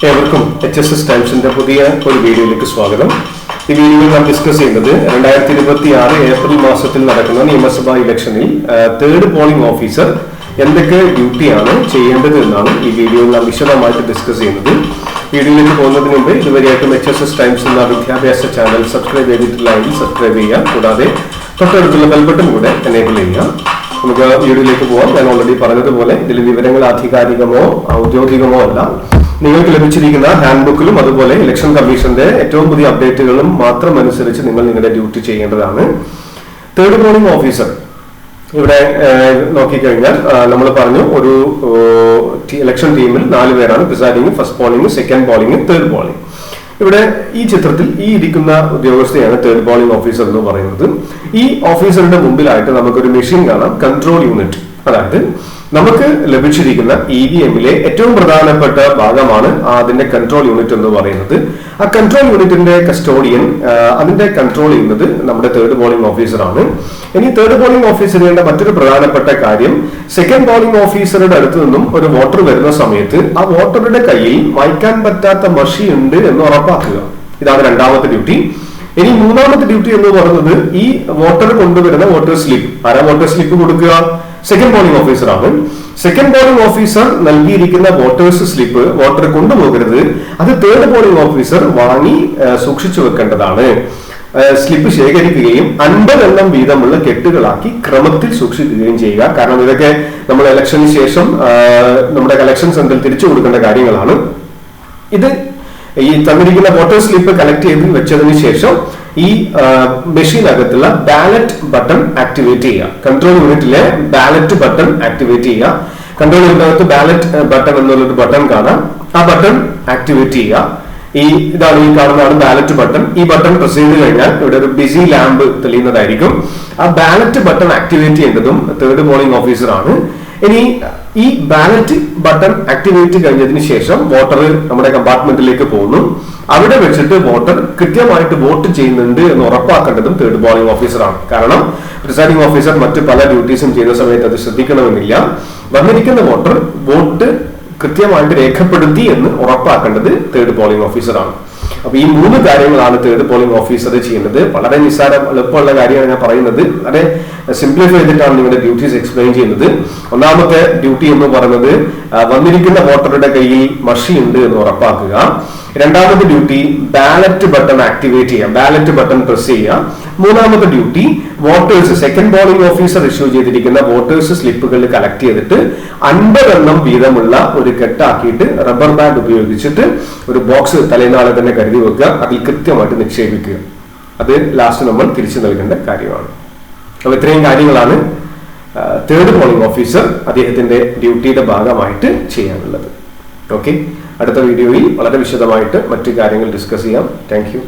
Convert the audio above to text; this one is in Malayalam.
ഏവർക്കും HSS ടൈംസിന്റെ പുതിയ ഒരു വീഡിയോയിലേക്ക് സ്വാഗതം. ഈ വീഡിയോയിൽ നാം ഡിസ്കസ് ചെയ്യുന്നത് 2026 ഏപ്രിൽ മാസത്തിൽ നടക്കുന്ന നിയമസഭാ ഇലക്ഷനിൽ തേർഡ് പോളിംഗ് ഓഫീസർ എന്തൊക്കെ ഡ്യൂട്ടിയാണ് ചെയ്യേണ്ടത് എന്നാണ് ഈ വീഡിയോയിൽ നാം വിശദമായിട്ട് ഡിസ്കസ് ചെയ്യുന്നത്. വീഡിയോയിലേക്ക് പോകുന്നതിന് മുമ്പ് ഇതുവരെയായിട്ടും HSS ടൈംസ് എന്ന വിദ്യാഭ്യാസ ചാനൽ സബ്സ്ക്രൈബ് ചെയ്തിട്ടില്ലെങ്കിൽ സബ്സ്ക്രൈബ് ചെയ്യുക. കൂടാതെ തൊട്ടടുത്തുള്ള ബെൽ ബട്ടൺ കൂടെ എനേബിൾ ചെയ്യുക. നമുക്ക് വീഡിയോയിലേക്ക് പോകാം. ഞാൻ ഓൾറെഡി പറഞ്ഞതുപോലെ ഇതിൽ വിവരങ്ങൾ ആധികാരികമോ ഔദ്യോഗികമോ അല്ല. നിങ്ങൾക്ക് ലഭിച്ചിരിക്കുന്ന ഹാൻഡ് ബുക്കിലും അതുപോലെ ഇലക്ഷൻ കമ്മീഷന്റെ ഏറ്റവും പുതിയ അപ്ഡേറ്റുകളും മാത്രം അനുസരിച്ച് നിങ്ങൾ നിങ്ങളുടെ ഡ്യൂട്ടി ചെയ്യേണ്ടതാണ്. തേർഡ് പോളിംഗ് ഓഫീസർ ഇവിടെ നോക്കിക്കഴിഞ്ഞാൽ നമ്മൾ പറഞ്ഞു ഒരു ഇലക്ഷൻ ടീമിൽ 4 പേരാണ് presiding, first polling, second polling, third polling. ഇവിടെ ഈ ചിത്രത്തിൽ ഈ ഇരിക്കുന്ന ഉദ്യോഗസ്ഥയാണ് തേർഡ് പോളിംഗ് ഓഫീസർ എന്ന് പറയുന്നത്. ഈ ഓഫീസറുടെ മുമ്പിലായിട്ട് നമുക്കൊരു മെഷീൻ കാണാം, കൺട്രോൾ യൂണിറ്റ്. അതായത് നമുക്ക് ലഭിച്ചിരിക്കുന്ന EVMലെ ഏറ്റവും പ്രധാനപ്പെട്ട ഭാഗമാണ് അതിന്റെ കൺട്രോൾ യൂണിറ്റ് എന്ന് പറയുന്നത്. ആ കൺട്രോൾ യൂണിറ്റിന്റെ കസ്റ്റോഡിയൻ അതിന്റെ കൺട്രോൾ ചെയ്യുന്നത് നമ്മുടെ തേർഡ് പോളിംഗ് ഓഫീസറാണ്. ഇനി തേർഡ് പോളിംഗ് ഓഫീസർ ചെയ്യേണ്ട മറ്റൊരു പ്രധാനപ്പെട്ട കാര്യം, സെക്കൻഡ് പോളിംഗ് ഓഫീസറുടെ അടുത്ത് നിന്നും ഒരു വോട്ടർ വരുന്ന സമയത്ത് ആ വോട്ടറുടെ കയ്യിൽ വായിക്കാൻ പറ്റാത്ത മഷി ഉണ്ട് എന്ന് ഉറപ്പാക്കുക. ഇതാണ് രണ്ടാമത്തെ ഡ്യൂട്ടി. ഇനി മൂന്നാമത്തെ ഡ്യൂട്ടി എന്ന് പറയുന്നത് ഈ വോട്ടർ കൊണ്ടുവരുന്ന വോട്ടർ സ്ലിപ്പ്, ആരാ വോട്ടർ സ്ലിപ്പ് കൊടുക്കുക? സെക്കൻഡ് പോളിംഗ് ഓഫീസർ ആണ്. സെക്കൻഡ് പോളിംഗ് ഓഫീസർ നൽകിയിരിക്കുന്ന വോട്ടേഴ്സ് സ്ലിപ്പ് വോട്ടർ കൊണ്ടുപോകരുത്. അത് തേർഡ് പോളിംഗ് ഓഫീസർ വാങ്ങി സൂക്ഷിച്ചു വെക്കേണ്ടതാണ്. സ്ലിപ്പ് ശേഖരിക്കുകയും 50 എണ്ണം വീതമുള്ള കെട്ടുകളാക്കി ക്രമത്തിൽ സൂക്ഷിക്കുകയും ചെയ്യുക. കാരണം ഇതൊക്കെ നമ്മൾ ഇലക്ഷന് ശേഷം നമ്മുടെ കളക്ഷൻ സെന്ററിൽ തിരിച്ചു കൊടുക്കേണ്ട കാര്യങ്ങളാണ്. ഇത് ഈ തന്നിരിക്കുന്ന വോട്ടർ സ്ലിപ്പ് കളക്ട് ചെയ്ത് വെച്ചതിന് ശേഷം ഈ മെഷീനകത്തുള്ള ബാലറ്റ് ബട്ടൺ ആക്ടിവേറ്റ് ചെയ്യുക. കൺട്രോൾ യൂണിറ്റിലെ ബാലറ്റ് ബട്ടൺ ആക്ടിവേറ്റ് ചെയ്യുക. കൺട്രോൾ യൂണിറ്റിനകത്ത് ബാലറ്റ് ബട്ടൺ എന്നുള്ളൊരു ബട്ടൺ കാണാം. ആ ബട്ടൺ ആക്ടിവേറ്റ് ചെയ്യുക. ഇതാണ് ഈ കാണുന്നതാണ് ബാലറ്റ് ബട്ടൺ. ഈ ബട്ടൺ പ്രസ് ചെയ്ത് കഴിഞ്ഞാൽ ഇവിടെ ഒരു ബിസി ലാമ്പ് തെളിയുന്നതായിരിക്കും. ആ ബാലറ്റ് ബട്ടൺ ആക്ടിവേറ്റ് ചെയ്യേണ്ടതും തേർഡ് പോളിംഗ് ഓഫീസർ ആണ്. ഇനി ഈ ബാലറ്റ് ബട്ടൺ ആക്ടിവേറ്റ് കഴിഞ്ഞതിന് ശേഷം വോട്ടർ നമ്മുടെ കമ്പാർട്ട്മെന്റിലേക്ക് പോകുന്നു. അവിടെ വെച്ചിട്ട് വോട്ടർ കൃത്യമായിട്ട് വോട്ട് ചെയ്യുന്നുണ്ട് എന്ന് ഉറപ്പാക്കേണ്ടതും തേർഡ് പോളിംഗ് ഓഫീസറാണ്. കാരണം പ്രിസൈഡിംഗ് ഓഫീസർ മറ്റു പല ഡ്യൂട്ടീസും ചെയ്യുന്ന സമയത്ത് അത് ശ്രദ്ധിക്കണമെന്നില്ല. വന്നിരിക്കുന്ന വോട്ടർ വോട്ട് കൃത്യമായിട്ട് രേഖപ്പെടുത്തി എന്ന് ഉറപ്പാക്കേണ്ടത് തേർഡ് പോളിംഗ് ഓഫീസറാണ്. അപ്പൊ ഈ 3 കാര്യങ്ങളാണ് തേർഡ് പോളിംഗ് ഓഫീസർ ചെയ്യുന്നത്. വളരെ എളുപ്പമുള്ള കാര്യമാണ് ഞാൻ പറയുന്നത്. വളരെ സിംപ്ലിഫൈ ചെയ്തിട്ടാണ് നിങ്ങളുടെ ഡ്യൂട്ടീസ് എക്സ്പ്ലെയിൻ ചെയ്യുന്നത്. ഒന്നാമത്തെ ഡ്യൂട്ടി എന്ന് പറയുന്നത് വന്നിരിക്കുന്ന വോട്ടറുടെ കയ്യിൽ മഷി ഉണ്ട് എന്ന് ഉറപ്പാക്കുക. രണ്ടാമത്തെ ഡ്യൂട്ടി ബാലറ്റ് ബട്ടൺ ആക്ടിവേറ്റ് ചെയ്യുക, ബാലറ്റ് ബട്ടൺ പ്രസ് ചെയ്യുക. മൂന്നാമത്തെ duty voters, second polling officer issue ചെയ്തിരിക്കുന്ന വോട്ടേഴ്സ് സ്ലിപ്പുകൾ കളക്ട് ചെയ്തിട്ട് 50 എണ്ണം വീതമുള്ള ഒരു കെട്ടാക്കിയിട്ട് റബ്ബർ ബാൻഡ് ഉപയോഗിച്ചിട്ട് ഒരു ബോക്സ് തലേനാളെ തന്നെ കരുതി വെക്കുക. അതിൽ കൃത്യമായിട്ട് നിക്ഷേപിക്കുക. അത് ലാസ്റ്റ് നമ്മൾ തിരിച്ചു നൽകേണ്ട കാര്യമാണ്. അപ്പൊ ഇത്രയും കാര്യങ്ങളാണ് തേർഡ് പോളിംഗ് ഓഫീസർ അദ്ദേഹത്തിന്റെ ഡ്യൂട്ടിയുടെ ഭാഗമായിട്ട് ചെയ്യാനുള്ളത്. ഓക്കെ, അടുത്ത വീഡിയോയിൽ വളരെ വിശദമായിട്ട് മറ്റു കാര്യങ്ങൾ ഡിസ്കസ് ചെയ്യാം. Thank you.